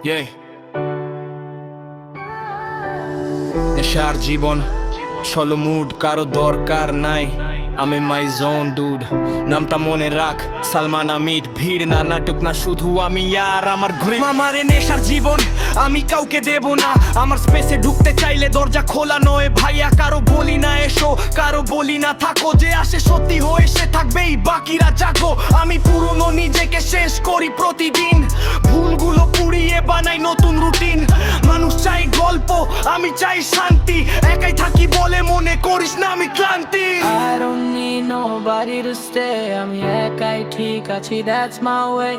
Yeah. নেশার জীবন চলো mood কারো দরকার নাই আমি মাই জোন ডুড নামটা মনে রাখ সালমান আমির ভিড় না নাটক না শুধু আমি আর আমার ঘুরে আমারে নেশার জীবন আমি কাউকে দেব না আমার স্পেসে ঢুকতে চাইলে দরজা খোলা নয় ভাইয়া কারো বলি না এসো কারো বলি না থাকো যে আসে সত্যি হয়ে সে থাকবেই বাকিরা জাগো আমি পুরনো নিজেকে শেষ করি প্রতিদিন ভুলগুলো পুড়িয়ে বানাই নতুন রুটিন মানুষ চাই গল্প আমি চাই শান্তি একাই থাকি বলে মনে করিস না আমি ক্লান্তি I don't need nobody to stay আমি একাই ঠিক আছি that's my way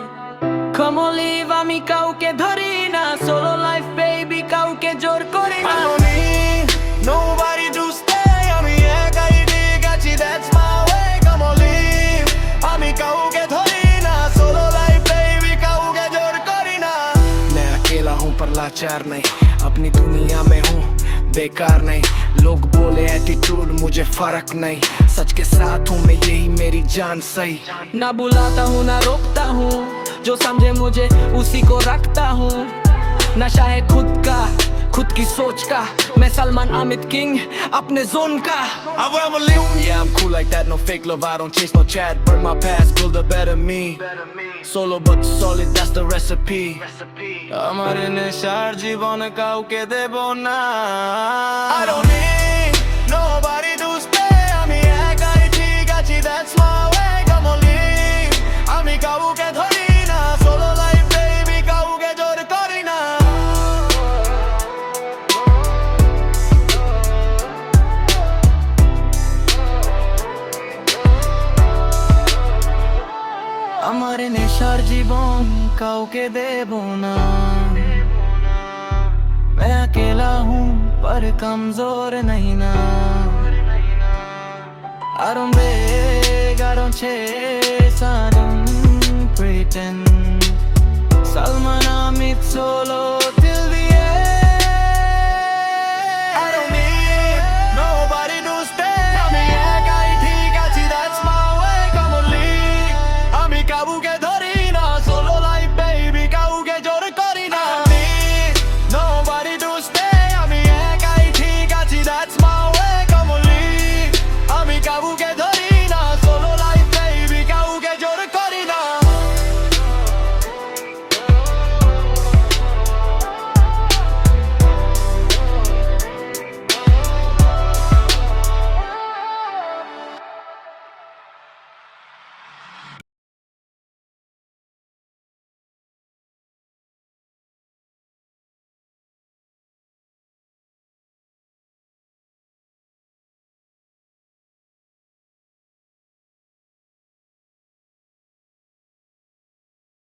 come on leave আমি কাউকে ধরি না solo life baby কাউকে জোর করি না I don't need nobody to stay আমি একাই ঠিক আছি that's my way come on leave আমি কাউকে ধরি না solo life baby কাউকে জোর করি না मैं अकेला हूँ पर लाचार नहीं अपनी दुनिया में हूँ बेकार नहीं लोग बोले एटीट्यूड मुझे फर्क नहीं सच के साथ हूँ मैं यही मेरी जान सही ना बुलाता हूँ ना रोकता हूँ जो समझे मुझे उसी को रखता हूँ नशा है खुद का खुद की सोच का मैं सलमान अमित किंग अपने जोन का I will live. Yeah, I'm cool like that, no fake love, I don't chase no chat. Burn my past, build a better me. Solo but solid, that's the recipe. আমার নেশার জীবন কাউকে দেব না I don't need nobody to stay আমি একাই ঠিক আছি that's my way come on leave আমি কাউকে ধরি না solo life baby কাউকে জোর করি না আমার নেশার জীবন কাউকে দেব না मैं अकेला हूँ पर कमजोर नहीं ना I don't beg, I don't chase, I don't pretend Salman Amit solo